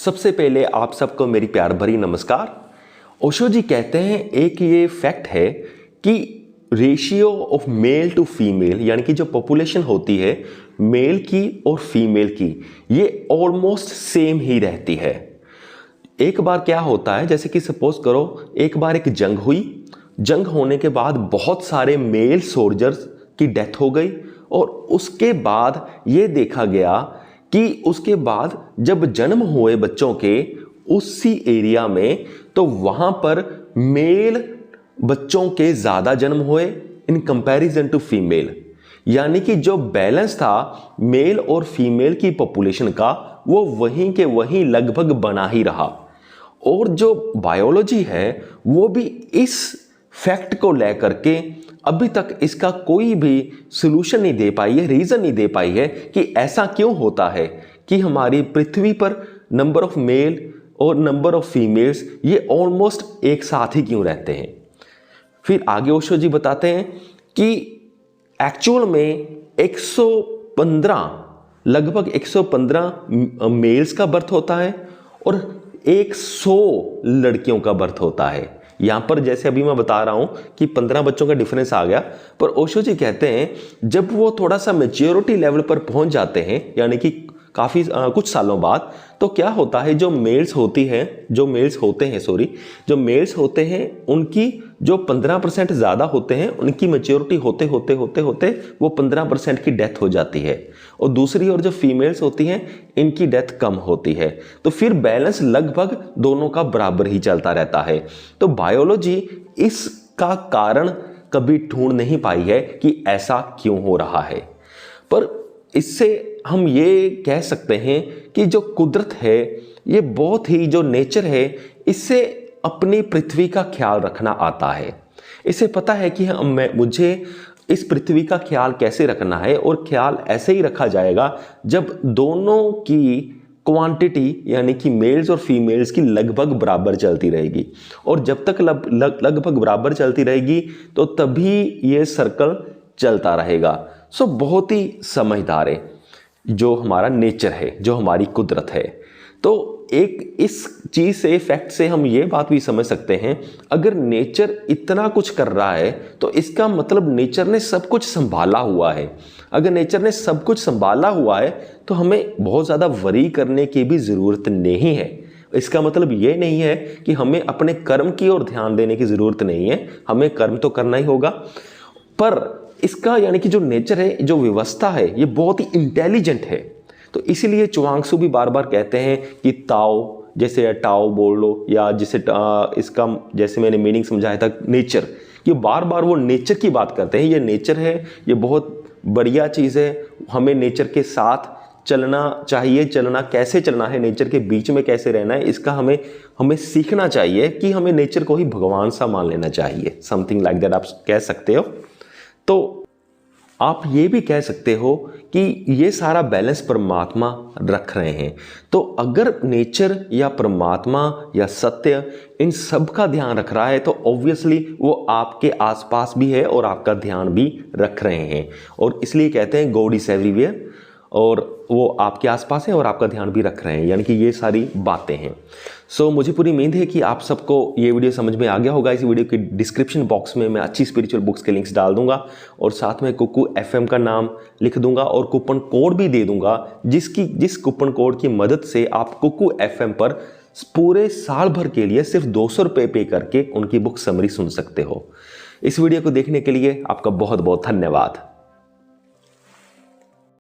सबसे पहले आप सबको मेरी प्यार भरी नमस्कार। ओशो जी कहते हैं एक ये फैक्ट है कि ratio of male to female यानी कि जो पॉपुलेशन होती है मेल की और फीमेल की ये ऑलमोस्ट सेम ही रहती है। एक बार क्या होता है, जैसे कि सपोज करो एक बार एक जंग हुई, जंग होने के बाद बहुत सारे मेल सोल्जर्स की डेथ हो गई और उसके बाद ये देखा गया कि उसके बाद जब जन्म हुए बच्चों के उसी एरिया में तो वहां पर मेल बच्चों के ज्यादा जन्म हुए इन कंपैरिजन टू फीमेल, यानी कि जो बैलेंस था मेल और फीमेल की पॉपुलेशन का वो वहीं के वहीं लगभग बना ही रहा। और जो बायोलॉजी है वो भी इस फैक्ट को लेकर के अभी तक इसका कोई भी सॉल्यूशन नहीं दे पाई है, रीजन नहीं दे पाई है कि ऐसा क्यों होता है कि हमारी पृथ्वी पर नंबर ऑफ मेल और नंबर ऑफ फीमेल्स ये ऑलमोस्ट एक साथ ही क्यों रहते हैं। फिर आगे ओशो जी बताते हैं कि एक्चुअल में 115 लगभग 115 मेल्स का बर्थ होता है और 100 लड़कियों का बर्थ होता है। यहां पर जैसे अभी मैं बता रहा हूं कि 15 बच्चों का डिफरेंस आ गया, पर ओशो जी कहते हैं जब वो थोड़ा सा मैच्योरिटी लेवल पर पहुंच जाते हैं यानी कि काफी कुछ सालों बाद, तो क्या होता है जो मेल्स होते हैं उनकी जो 15% ज्यादा होते हैं उनकी मैच्योरिटी होते होते वो 15% की डेथ हो जाती है और दूसरी ओर जो फीमेल्स होती हैं इनकी डेथ कम होती है। तो फिर बैलेंस लगभग दोनों का बराबर ही चलता रहता है। तो बायोलॉजी इसका कारण कभी ढूंढ नहीं पाई है कि ऐसा क्यों हो रहा है, पर इससे हम ये कह सकते हैं कि जो कुदरत है ये बहुत ही, जो नेचर है इससे अपनी पृथ्वी का ख्याल रखना आता है। इसे पता है कि मुझे इस पृथ्वी का ख्याल कैसे रखना है और ख्याल ऐसे ही रखा जाएगा जब दोनों की क्वांटिटी यानी कि मेल्स और फीमेल्स की लगभग बराबर चलती रहेगी। और जब तक लगभग बराबर चलती रहेगी तो तभी ये सर्कल चलता रहेगा। सो बहुत ही समझदार है जो हमारा नेचर है, जो हमारी कुदरत है। तो एक इस चीज से, फैक्ट से हम ये बात भी समझ सकते हैं अगर नेचर इतना कुछ कर रहा है तो इसका मतलब नेचर ने सब कुछ संभाला हुआ है। अगर नेचर ने सब कुछ संभाला हुआ है तो हमें बहुत ज्यादा वरी करने की भी जरूरत नहीं है। इसका मतलब ये नहीं है कि हमें अपने कर्म की ओर ध्यान देने की जरूरत नहीं है, हमें कर्म तो करना ही होगा, पर इसका यानी कि जो नेचर है, जो व्यवस्था है ये बहुत ही इंटेलिजेंट है। तो इसीलिए चुआंगसू भी बार बार कहते हैं कि ताओ, जैसे टाओ बोल लो या जिसे इसका जैसे मैंने मीनिंग समझाया था नेचर, ये बार बार वो नेचर की बात करते हैं। ये नेचर है, ये बहुत बढ़िया चीज़ है, हमें नेचर के साथ चलना चाहिए। चलना कैसे चलना है, नेचर के बीच में कैसे रहना है, इसका हमें सीखना चाहिए कि हमें नेचर को ही भगवान सा मान लेना चाहिए। समथिंग लाइक दैट आप कह सकते हो। तो आप ये भी कह सकते हो कि ये सारा बैलेंस परमात्मा रख रहे हैं। तो अगर नेचर या परमात्मा या सत्य इन सब का ध्यान रख रहा है तो ऑब्वियसली वो आपके आसपास भी है और आपका ध्यान भी रख रहे हैं। और इसलिए कहते हैं गॉड इज एवरीवेयर, और वो आपके आसपास है और आपका ध्यान भी रख रहे हैं, यानी कि ये सारी बातें हैं। सो मुझे पूरी उम्मीद है कि आप सबको ये वीडियो समझ में आ गया होगा। इस वीडियो के डिस्क्रिप्शन बॉक्स में मैं अच्छी स्पिरिचुअल बुक्स के लिंक्स डाल दूंगा और साथ में कुकू FM का नाम लिख दूंगा और कूपन कोड भी दे दूंगा, जिस कूपन कोड की मदद से आप कुकू FM पर पूरे साल भर के लिए सिर्फ 200 रुपये पे करके उनकी बुक समरी सुन सकते हो। इस वीडियो को देखने के लिए आपका बहुत बहुत धन्यवाद।